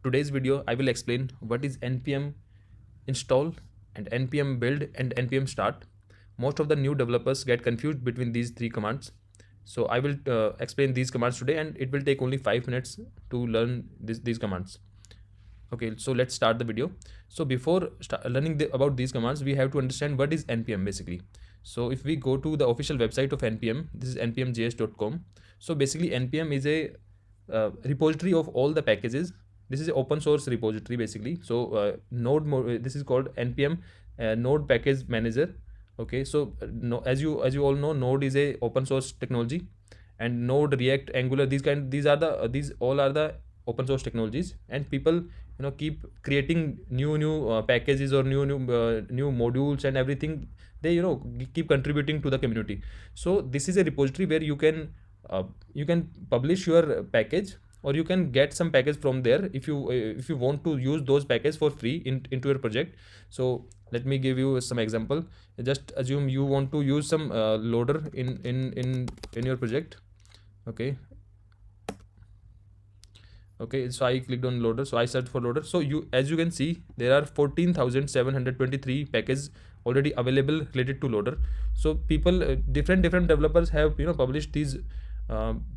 today's video, I will explain what is npm install and npm build and npm start. Most of the new developers get confused between these three commands. So I will explain these commands today, and it will take only 5 minutes to learn these commands. Okay, so let's start the video. So before learning about these commands, we have to understand what is npm basically. So if we go to the official website of npm, this is npmjs.com. So basically npm is a repository of all the packages. This is an open source repository basically. So this is called npm node package manager. Okay, so no, as you all know, node is a open source technology, and node, react, angular, these all are the open source technologies, and people keep creating new packages or new modules and everything. They keep contributing to the community. So this is a repository where you can publish your package, or you can get some package from there if you want to use those packages for free into your project. So let me give you some example. Just assume you want to use some loader in your project. Okay, so I clicked on loader, so I searched for loader. So as you can see, there are 14,723 packages already available related to loader. So people, different developers have published these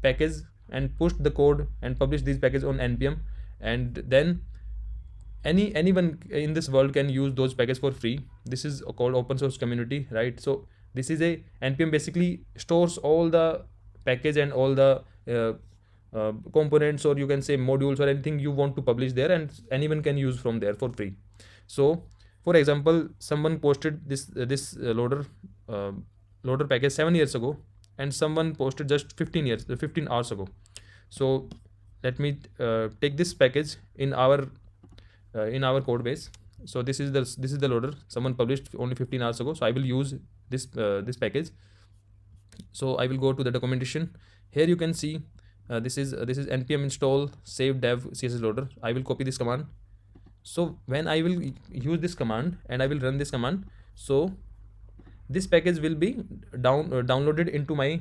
packages and pushed the code and published these packages on npm, and then anyone in this world can use those packages for free. This is called open source community, right? So this is a npm basically stores all the package and all the components, or you can say modules, or anything you want to publish there, and anyone can use from there for free. So for example, someone posted this loader package 7 years ago, and someone posted just 15 hours ago. So let me take this package in our code base. So this is the loader someone published only 15 hours ago. So I will use this package. So I will go to the documentation. Here you can see this is npm install save dev css loader. I will copy this command. So when I will use this command and I will run this command, so this package will be downloaded into my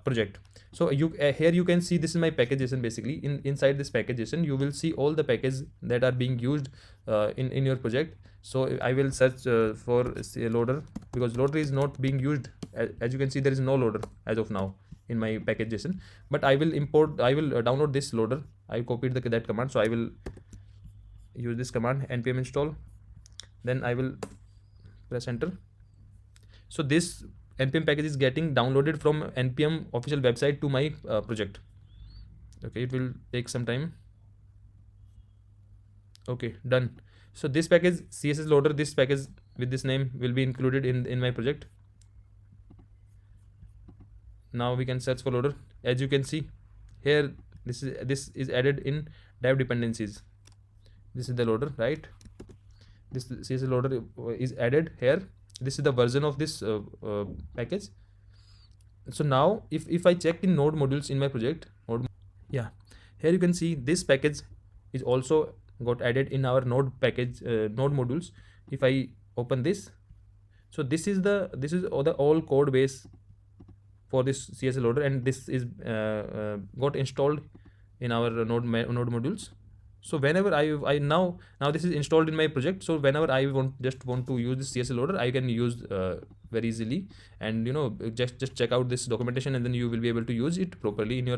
project. So here you can see this is my package.json. Basically inside this package.json you will see all the packages that are being used in your project. So I will search for say loader, because loader is not being used. As you can see, there is no loader as of now in my package.json, but I will download this loader. I copied that command, so I will use this command npm install, then I will press enter. So this npm package is getting downloaded from npm official website to my project. Okay, it will take some time. Okay, done. So this package css loader, this package with this name will be included in my project. Now we can search for loader. As you can see here, this is added in dev dependencies. This is the loader, right? This css loader is added here. This is the version of this package. So now if I check in node modules in my project, yeah, here you can see this package is also got added in our node package node modules. If I open this, so this is all the code base for this css loader, and this is got installed in our node modules. So whenever I now this is installed in my project. So whenever I want to use this css loader, I can use very easily. And just check out this documentation, and then you will be able to use it properly in your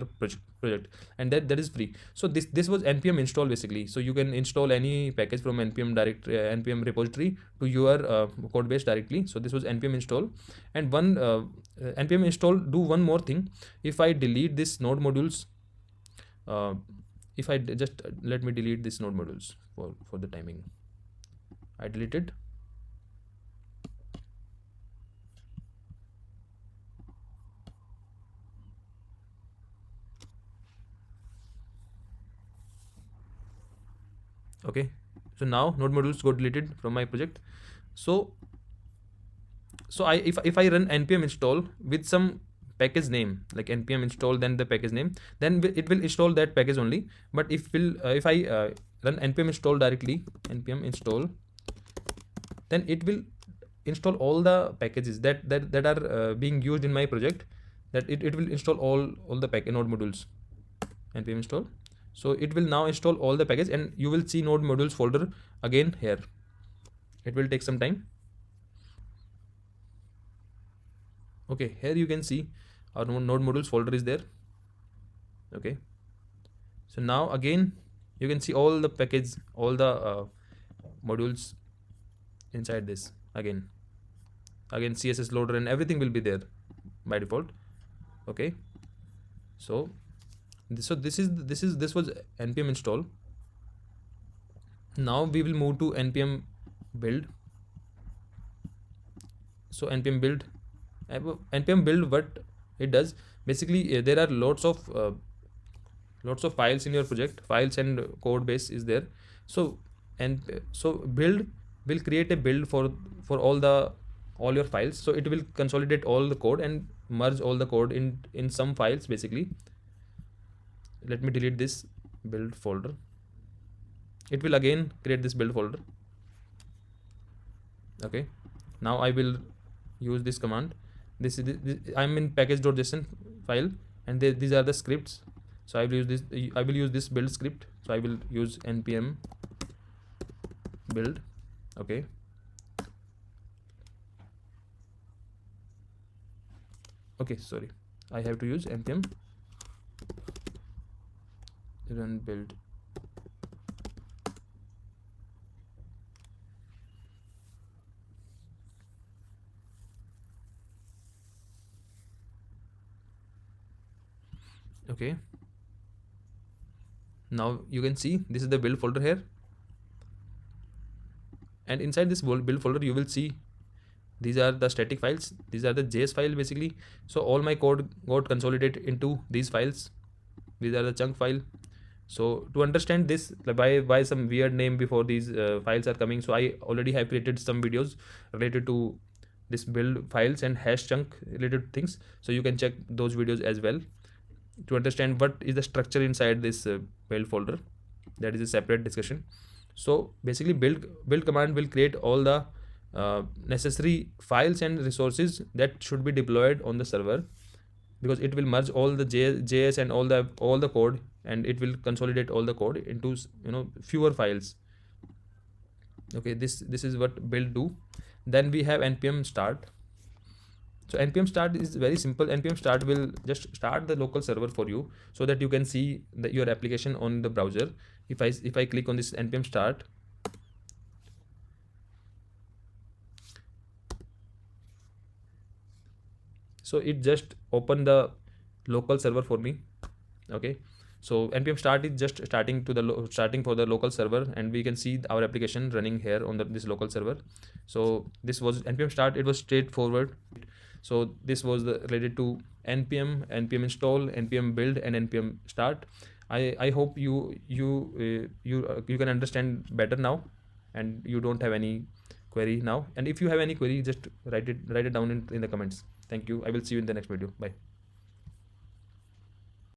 project, and that is free. So this was npm install basically. So you can install any package from npm npm repository to your code base directly. So this was npm install. And one npm install do one more thing. If I delete this node modules, if I just let me delete this node modules for the timing. I deleted. Okay, so now node modules got deleted from my project. So if I run npm install with some package name like npm install, then the package name, then it will install that package only. But if I run npm install directly, npm install, then it will install all the packages that are being used in my project. That it will install all the node modules, npm install. So it will now install all the package, and you will see node modules folder again here. It will take some time. Okay, here you can see our node modules folder is there. Okay, so now again you can see all the package, all the modules inside this. Again css loader and everything will be there by default. Okay, so this was npm install. Now we will move to npm build. So npm build, npm build, what it does basically, there are lots of files in your project, files and code base is there. So so build will create a build for all your files. So it will consolidate all the code and merge all the code in some files basically. Let me delete this build folder. It will again create this build folder. Okay, now I will use this command. This I'm in package.json file, and these are the scripts. So I will use this build script. So I will use npm build. Okay, sorry, I have to use npm run build. Okay, now you can see this is the build folder here, and inside this build folder you will see these are the static files, these are the js file basically. So all my code got consolidated into these files. These are the chunk file. So to understand this, like why some weird name before these files are coming, so I already have created some videos related to this build files and hash chunk related things. So you can check those videos as well to understand what is the structure inside this build folder. That is a separate discussion. So basically build command will create all the necessary files and resources that should be deployed on the server, because it will merge all the js and all the code, and it will consolidate all the code into fewer files. Okay, this is what build do. Then we have npm start. So npm start is very simple. Npm start will just start the local server for you, so that you can see your application on the browser. If I click on this npm start, so it just open the local server for me. Okay, so npm start is just starting for the local server, and we can see our application running here on this local server. So this was npm start. It was straightforward. So this was related to npm install, npm build, and npm start. I hope you can understand better now, and you don't have any query now. And if you have any query, just write it down in the comments. Thank you. I will see you in the next video. Bye.